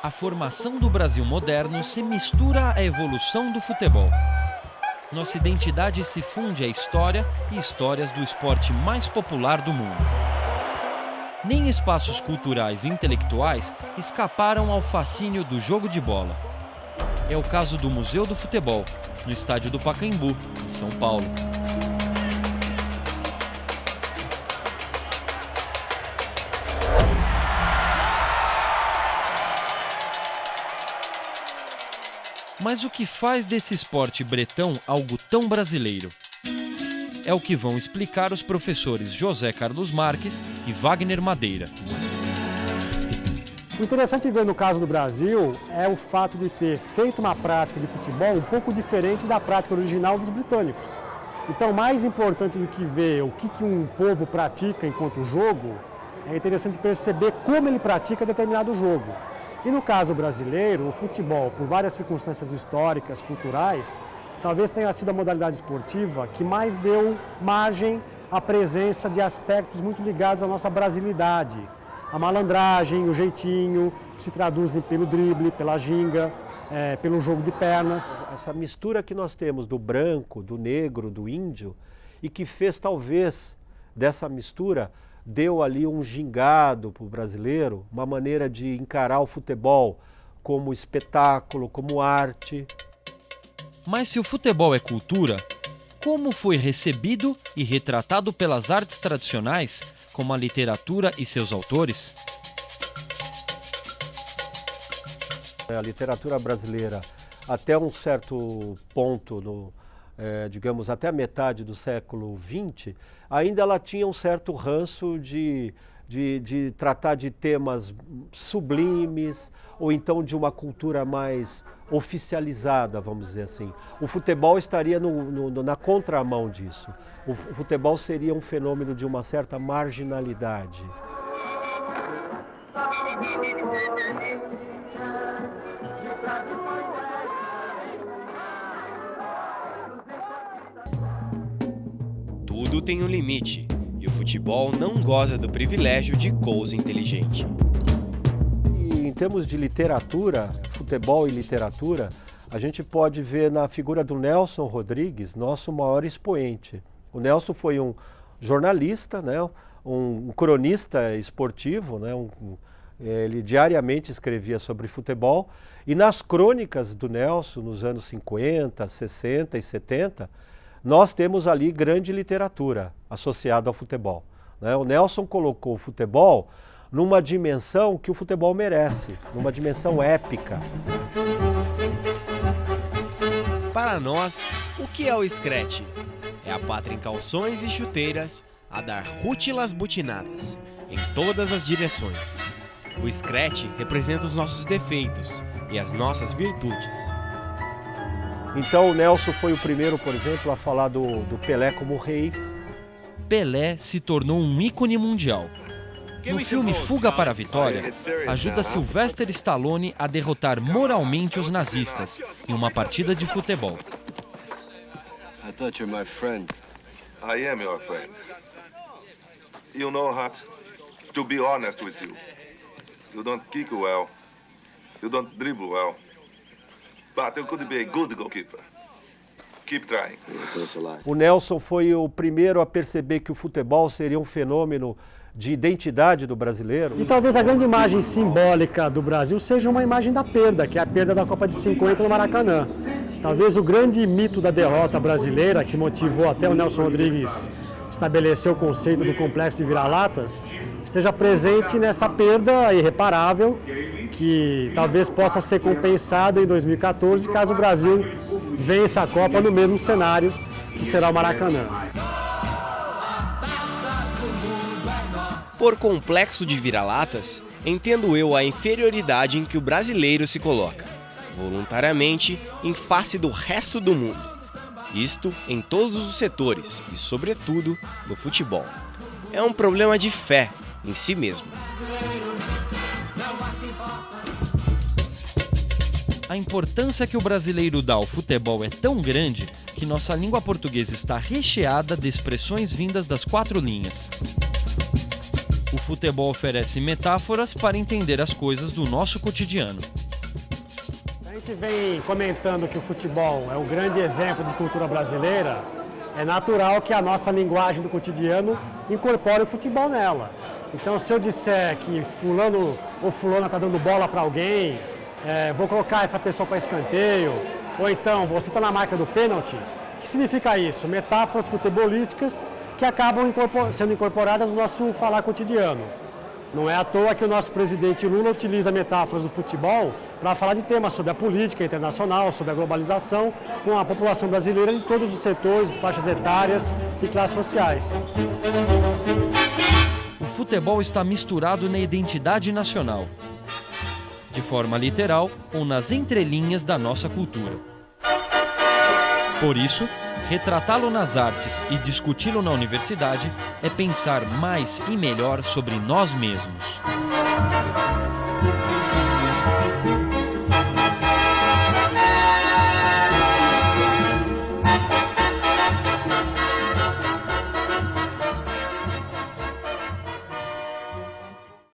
A formação do Brasil moderno se mistura à evolução do futebol. Nossa identidade se funde à história e histórias do esporte mais popular do mundo. Nem espaços culturais e intelectuais escaparam ao fascínio do jogo de bola. É o caso do Museu do Futebol, no estádio do Pacaembu, em São Paulo. Mas o que faz desse esporte bretão algo tão brasileiro? É o que vão explicar os professores José Carlos Marques e Wagner Madeira. O interessante ver no caso do Brasil é o fato de ter feito uma prática de futebol um pouco diferente da prática original dos britânicos. Então, mais importante do que ver o que um povo pratica enquanto jogo, é interessante perceber como ele pratica determinado jogo. E no caso brasileiro, o futebol, por várias circunstâncias históricas, culturais, talvez tenha sido a modalidade esportiva que mais deu margem à presença de aspectos muito ligados à nossa brasilidade. A malandragem, o jeitinho, que se traduzem pelo drible, pela ginga, pelo jogo de pernas. Essa mistura que nós temos do branco, do negro, do índio, e que fez talvez dessa mistura deu ali um gingado para o brasileiro, uma maneira de encarar o futebol como espetáculo, como arte. Mas se o futebol é cultura, como foi recebido e retratado pelas artes tradicionais, como a literatura e seus autores? A literatura brasileira, até um certo ponto, digamos, até a metade do século XX, ainda ela tinha um certo ranço de tratar de temas sublimes ou então de uma cultura mais oficializada, vamos dizer assim. O futebol estaria na contramão disso. O futebol seria um fenômeno de uma certa marginalidade. Tudo tem um limite, e o futebol não goza do privilégio de coisa inteligente. E em termos de literatura, futebol e literatura, a gente pode ver na figura do Nelson Rodrigues, nosso maior expoente. O Nelson foi um jornalista, né, um cronista esportivo, né, ele diariamente escrevia sobre futebol, e nas crônicas do Nelson, nos anos 50, 60 e 70, nós temos ali grande literatura associada ao futebol, né? O Nelson colocou o futebol numa dimensão que o futebol merece, numa dimensão épica. Para nós, o que é o scratch? É a pátria em calções e chuteiras, a dar rútilas butinadas, em todas as direções. O scratch representa os nossos defeitos e as nossas virtudes. Então o Nelson foi o primeiro, por exemplo, a falar do Pelé como rei. Pelé se tornou um ícone mundial. No filme Fuga para a Vitória, ajuda Sylvester Stallone a derrotar moralmente os nazistas em uma partida de futebol. I thought you're my friend. I am your friend. You know, Hart, to be honest with you, you don't kick well, you don't dribble well, but you could be a good goalkeeper. Keep trying. O Nelson foi o primeiro a perceber que o futebol seria um fenômeno de identidade do brasileiro. E talvez a grande imagem simbólica do Brasil seja uma imagem da perda, que é a perda da Copa de 50 no Maracanã. Talvez o grande mito da derrota brasileira, que motivou até o Nelson Rodrigues estabelecer o conceito do complexo de vira-latas, esteja presente nessa perda irreparável, que talvez possa ser compensada em 2014, caso o Brasil vença a Copa no mesmo cenário, que será o Maracanã. Por complexo de vira-latas, entendo eu a inferioridade em que o brasileiro se coloca, voluntariamente, em face do resto do mundo. Isto em todos os setores e, sobretudo, no futebol. É um problema de fé em si mesmo. A importância que o brasileiro dá ao futebol é tão grande que nossa língua portuguesa está recheada de expressões vindas das 4 linhas. O futebol oferece metáforas para entender as coisas do nosso cotidiano. A gente vem comentando que o futebol é um grande exemplo de cultura brasileira. É natural que a nossa linguagem do cotidiano incorpore o futebol nela. Então, se eu disser que fulano ou fulana está dando bola para alguém, vou colocar essa pessoa para escanteio, ou então você está na marca do pênalti, o que significa isso? Metáforas futebolísticas que acabam sendo incorporadas no nosso falar cotidiano. Não é à toa que o nosso presidente Lula utiliza metáforas do futebol para falar de temas sobre a política internacional, sobre a globalização, com a população brasileira em todos os setores, faixas etárias e classes sociais. O futebol está misturado na identidade nacional, de forma literal ou nas entrelinhas da nossa cultura. Por isso, retratá-lo nas artes e discuti-lo na universidade é pensar mais e melhor sobre nós mesmos.